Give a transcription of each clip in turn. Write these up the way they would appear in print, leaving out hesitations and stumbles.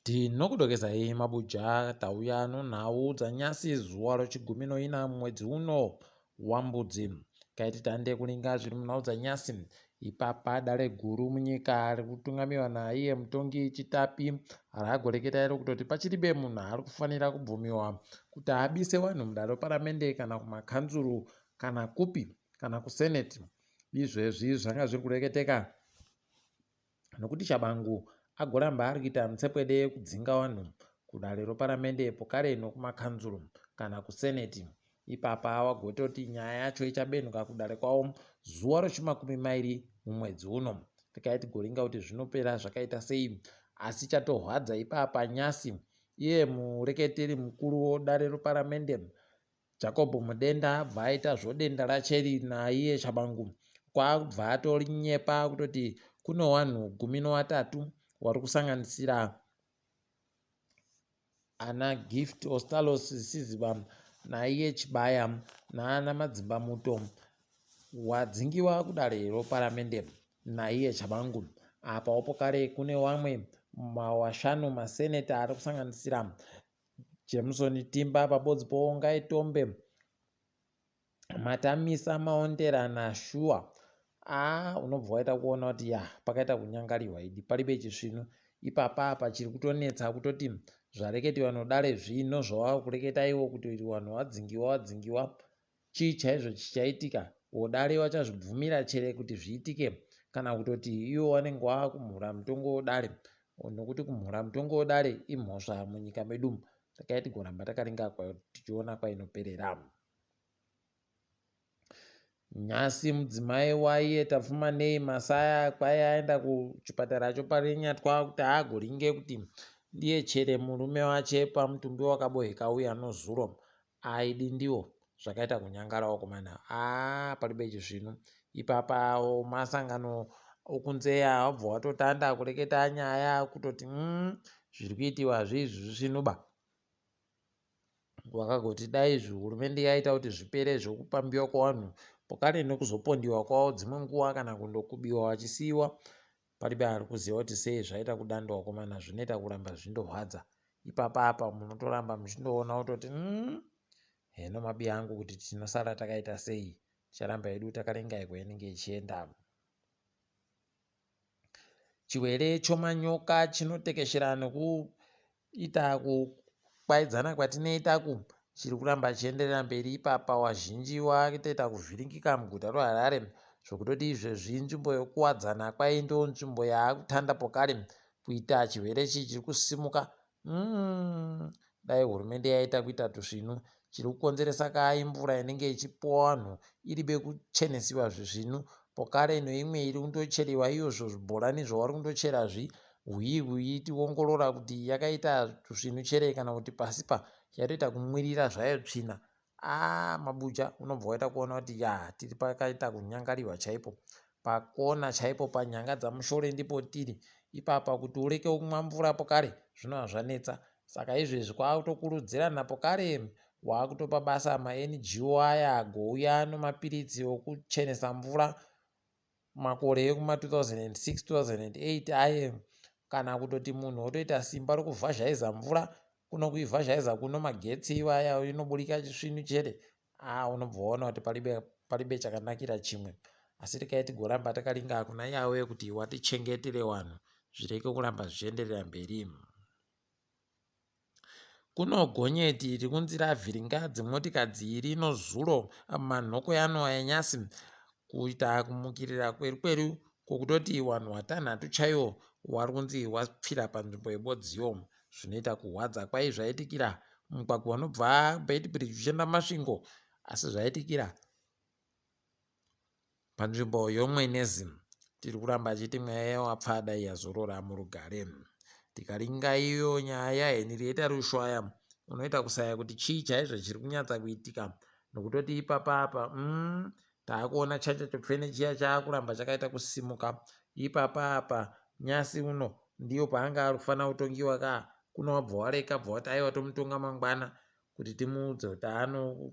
Tinokudokezai mabuja tauya nonhau dzanyasi zuva rechigumi noina mwedzi uno waMbudzi. Kaiti tande kuringa zviri munhau dzanyasi. Ipapa dare guru munyika ririkutungamiwa naiye mutongi chitapi raagoreketa iro kutoti pachiribe munhu ari kufanira kubvumiwa kuti abise vanhu mudare reparamende kana kumakanzuru kana kupi kana kuseneti. Izvezvi zvanga zviri kureketeka nokuti Shabangu agoramba ari kuita mutsepwede yekudzinga vanhu kudare reparamende pokare nokumakanzuru kana kuseneti. Ipapa wagototi nyaya yacho ichabenuka kudare kwawo zuva rechimakumi mumwedzi uno. Tikaiti goringa kuti zvinopera zvakaita sei, asi chatorwadza ipapa nyasi iye mureketeri mukuru wedare reparamende Jacob Mudenda abva aita zvodenda racheri naiye Shabangu kwabva atorinyepa kutoti kune vanhu 13 vari kusanganisira ana Gift Ostalos Siziva naiye Chibaya naana Madzimba Muto wadzingiwa kudare reparamende naiye Shabangu. Apa pokare kune vamwe mawashanu maseneta ari kusanganisira Jameson Timba, Pabodzi Ngai Tombe, Matamisa Maondera naShua. Unobva waita kuona kuti pakaita kunyangariwa idi paribe chisvino. Ipapa pachiri kutonetsa kutoti zvareketiwa nodare zvino zvawava kureketa iwo kuti vanhu vadzingiwa chii chaizvo chichaitika. Vodare vachazvibvumira chere kuti zviitike kana kutoti ivo vanenge vava kumhura mutongo wodare, nokuti kumhura mutongo wodare imhosva munyika medu. Takaiti goramba takaringa tichiona kwainoperera. Nyasi mudzimai waiye Tafumanei Masaya kwaiye aenda kuchipatara choparinyatwa kuti agoringe kuti ndiye chere murume wache pamutumbi wakaboheka uya nozuro aidi ndiwo. Zvakaita kunyangarawo komana paribe chizvino. Ipapa masangano okunzeya wabva watotanda kureketa nyaya kutoti zviri kuitiwa zvizvinoba. Wakagoti dai hurumende yaita kuti zvipere zvokupambiwa kwavanhu pokare nekuzopondiwa kwavo dzimwe nguva kana kundokubiwa vachisiyiwa. Paribe ari kuziva kuti sei zvaita kudandawo komana zvinoita kuramba zvindohwadza. Ipapa apa munotoramba muchindoona kutoti heno mabi angu kuti tinosara takaita sei, ticharamba hedu takarenga kwainenge ichienda. Chirwere chomanyoka chinotekeshera nekuita kukwaidzana kwatinoitaku chiri kuramba chienderera mberi. Ipapa wazhinji wakutoita kuvhiringika muguta reHarare zvokutoti izvezvi nzvimbo yokuwadzana kwaindo nzvimbo yaakutanda pokare kuita chirwere chiri chiri kusimuka. Dai hurumende yaita kuita tuzvinu. Chiri kukonzeresa imvura inenge ichipuwa vanhu iribe kuchenesiwa zvizvinu pokare neimwe iri kundocherewa iyozvo zvibhorani zvavari kundochera hwii tiongorora kuti yakaita tuzvinu chere kana kuti pasipa yatoita kumwirira zvayo tsvina. Mabuja unobva waita kuona kuti tiri pakaita kunyangariwa chaipo pakona chaipo panyanga dzamushore ndipo tiri. Ipapa kuti ureke kumwa mvura pokare zvinova zvanetsa. Saka izvezvi kwakutokurudzirana pokare waakutopa basa maNGO aya agouya nemapiritsi okuchenesa mvura makore ekuma 2006-2008 aye, kana kutoti munhu otoita simba rokuvhazhaiza mvura kuno kuivhazhaiza kuno magetsi iwaya inoburika chisvinu chere. Unobva waona kuti paribe chakanakira chimwe. Asi tikaiti goramba takaringa kuna yawe kuti watichengetere vanhu zvireke kuramba zvichienderera mberi. Kuno gonyeti rikunzira vhiringadzi motikadzi iri nozuro manhoko yano enyasi kuita kumukirira kweru kwokutoti vanhu 6 chaiwo vari kunzi wapfira panzvimbo yebodziyo. Zvinoita kuhwadza kwai zvaitikira mugwagwa unobva Beit Bridge uchienda Masvingo, asi zvaitikira panzvimbo yoMwenezi. Tiri kuramba chiti mweya wapfa dai yazorora murugare. Tikaringa iyo nyaya heniri yaita rushwaya unoita kusaya kuti chii chaizvo chiri kunyatsa kuitika, nokutoti ipapa apa taakuona chacha chopfene chiya chaakuramba chakaita kusimuka. Ipapa apa nyasi uno ndiyo paanga ari kufanira kutongiwa kuno wabva wareka bva wati aiwa tomutonga mangwana kuti timuudze kuti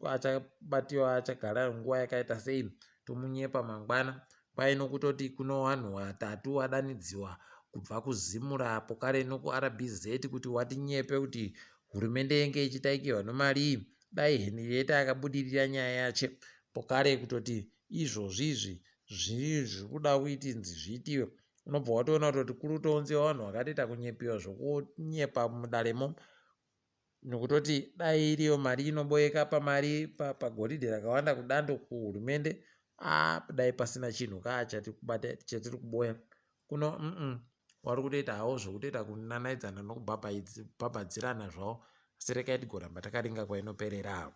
achabatiwa achagara nguva yakaita sei, tomunyepa mangwana. Paino kutoti kuno vanhu 3 vadanidziwa kubva kuzimura pokare nokuRBZ kuti watinyepe kuti hurumende yenge ichitaikirwa nemari dai Henrietta akabudirira nyaya yache pokare kutoti izvozvizvi zviri kuda kuiti zviitiwe. Unobva watoona kuti kuri kutounzewa vanhu vakatoita kunyepiwa zvokunyepa mudaremo, nokutoti dai iriyo mari inoboyeka pamari pagoridhe rakawanda kudando kuhurumende, dai pasina chinhu chatiri kuboya kuno. Wari kutoita hawo zvokutoita kunanaidzana nokubhabhadzirana zvavo, asi rekai tigoramba takaringa kwainoperera.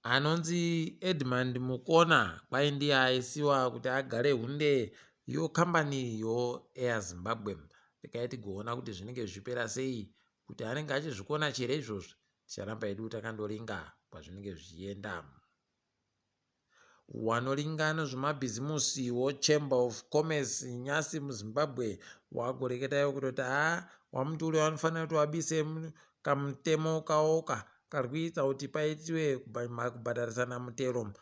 Anonzi Edmund Mukona kwai ndiye aisiwa kuti agare hunde yokambani yoAir Zimbabwe. Rekai tigoona kuti zvinenge zvipera sei, kuti anenge achizvikona chero izvozvi, ticharamba edu takandoringa pazvinenge zvichienda. Wanoringa nezvemabhizimusi woChamber of Commerce nyasi muZimbabwe wagoreketayo kutoti wamuturi wanofanira kuti wabise kamutemo kawoka kari kuita kuti paitiwe kubhadharisana mutero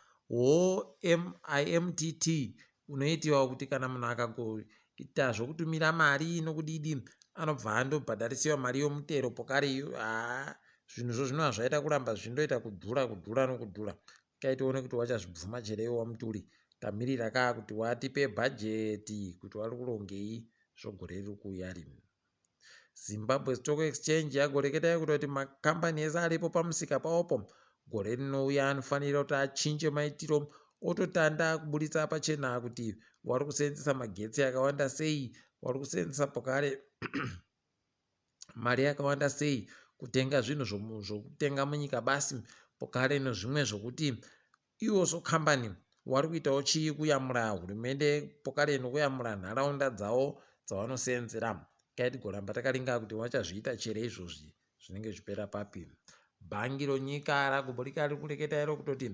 IMTT unoitiwa kuti kana munhu akagoita zvokutumira mari nokudidi anobva andobhadharisiwa mari yomutero pokare. Zvinhu zvinova zvaita kuramba zvindoita kudhura nokudhura. Kaitione kuti wachazvibvuma chereyo wamuturi, tamirira kuti watipe bhajeti kuti wari kurongei zvogore riri kuuya rino. Zimbabwe Stock Exchange yagoreketayo kuti makambani ese aripo pamusika pawopo gore rinouya anofanira kuti achinje maitiro, ototanda kuburitsa pachena kuti wari kuseenzesa magetsi akawanda sei, wari kuseenzesa pokare mari yakawanda sei kutenga zvinhu zvokutenga munyika basi, pokare nezvimwe zvokuti iwo kambani wari kuitawo chii kuyamura hurumende pokare nokuyamura nharaunda dzavo dzavanoseenzera. Tigoramba takaringa kuti wachazviita chere izvozvi zvinenge zvipera papi. Bhangi ronyika ragoburika riri kureketa iro kutoti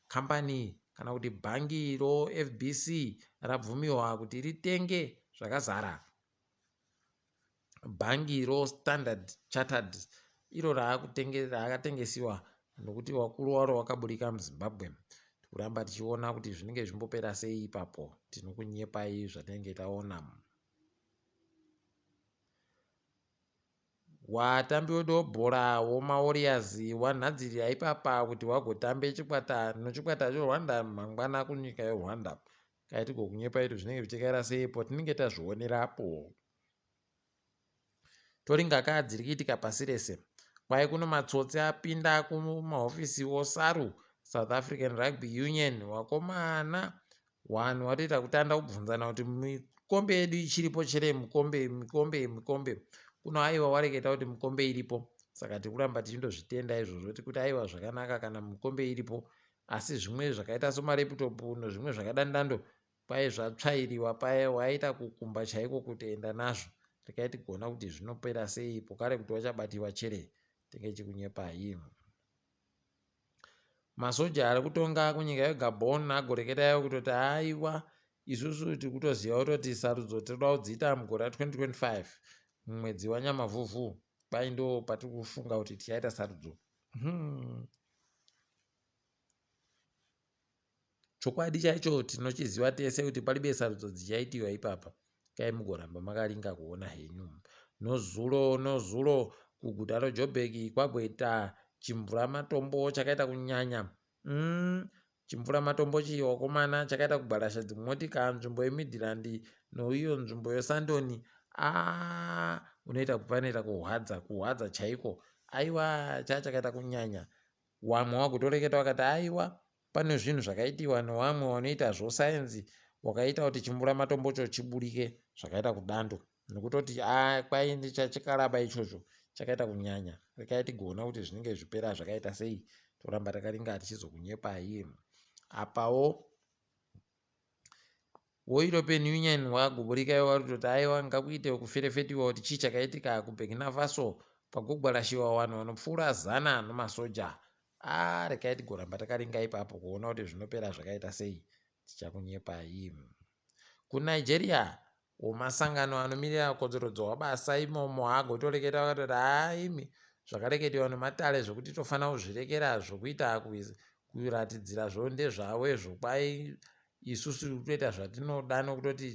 kambani kana kuti bhangi FBC rabvumiwa kuti ritenge zvakazara. Bhangi Standard Chartered iro raakatengesiwa nokuti wakuru waro wakaburika muZimbabwe. Tikuramba tichiona kuti zvinenge zvimbopera sei ipapo, tinokunyepai zvatinenge taona. Watambi wedu webhora womaWarriors wanhadzirira ipapa kuti wagotambe chikwata nochikwata cheRwanda mangwana kunyika yeRwanda. Kai tigokunyepai kuti zvinenge zvichikaira seipo, tinenge tazvionerapo. Toringa dziri kuitika pasi rese. Kwai kuno matsotsi apinda kumahofisi woSARU, South African Rugby Union. Wakomana wanhu watoita kutanda kubvunzana kuti mikombe yedu ichiripo chere, mikombe kuno aiwa wareketa kuti mikombe iripo. Saka tikuramba tichindozvitenda izvozvo kuti aiwa zvakanaka kana mikombe iripo, asi zvimwe zvakaita somareputopu nezvimwe zvakadandando kwai zvatsvairiwa paya, waita kukumba chaiko kutoenda nazvo. Rekai tigoona kuti zvinopera sei pokare kuti wachabatiwa chere, tenge chikunyepai. Masoja ari kutonga kunyika yeGabon agoreketayo kutoti aiwa isusu tiri kutoziva kutoti sarudzo tinoda kudziita mugore ra2025 mwedzi waNyamavhuvhu, kwai ndo patiri kufunga kuti tichaita sarudzo. Chokwadi chaicho tinochiziva tese kuti palibe sarudzo dzichaitiwa ipapa. Kai mugoramba makaringa kuona henyu. Nozuro kuguta reJoburg kwagoita chimvura matombo chakaita kunyanya. Chimvura matombo chiwakomana chakaita kugbarasha dzimotika nzvimbo yeMidland noiyo nzvimbo yeSandoni. Unoita kupanoita kuhwadza chaiko. Aiwa chakaita kunyanya. Wamwe wagotoreketa wakati aiwa pane zvinhu zvakaitiwa nevamwe vanoita zvosayenzi wakaita kuti chimvura matombocho chiburike zvakaita kudando, nokutoti kwai ndichachikaraba ichocho chakaita kunyanya. Rekai tigoona kuti zvinenge zvipera zvakaita sei, toramba takaringa tichizokunyepai. Apawo woEuropean Union wagoburika wari kutoti aiwa ngakuite kuferefetiwa kuti chii chakaitika kuBurkina Faso pagogbarashiwa vanhu vanopfuura 100 nemasoja. Rekai tigoramba takaringa ipapo kuona kuti zvinopera zvakaita sei, tichakunyepai. KuNigeria womasangano anomirira kodzero dzewabasa imomo agotoreketa akatoti zvakareketiwa nematare zvokuti tofanira kuzvirekera zvokuita kuratidzira zvo ndezvavo izvo, kwai isusu tiri kutoita zvatinoda nokutoti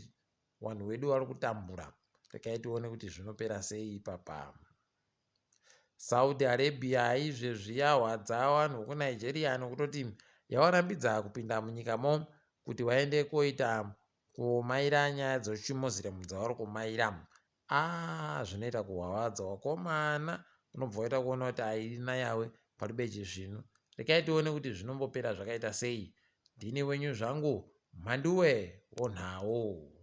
vanhu vedu vari kutambura. Rekai tione kuti zvinopera sei ipapa. Saudi Arabia izvezviya hwadza vanhu vekunigeria nokutoti yavarambidza kupinda munyikamo kuti vaende koita kumaira nyaya dzechimuslim dzavari kumaira. Zvinoita kuhwahwadza wakomana, unobva waita kuona kuti haina yawe paribechi zvino. Rekai tione kuti zvinombopera zvakaita sei. Ndini wenyu zvangu Mhanduwe WeNhau.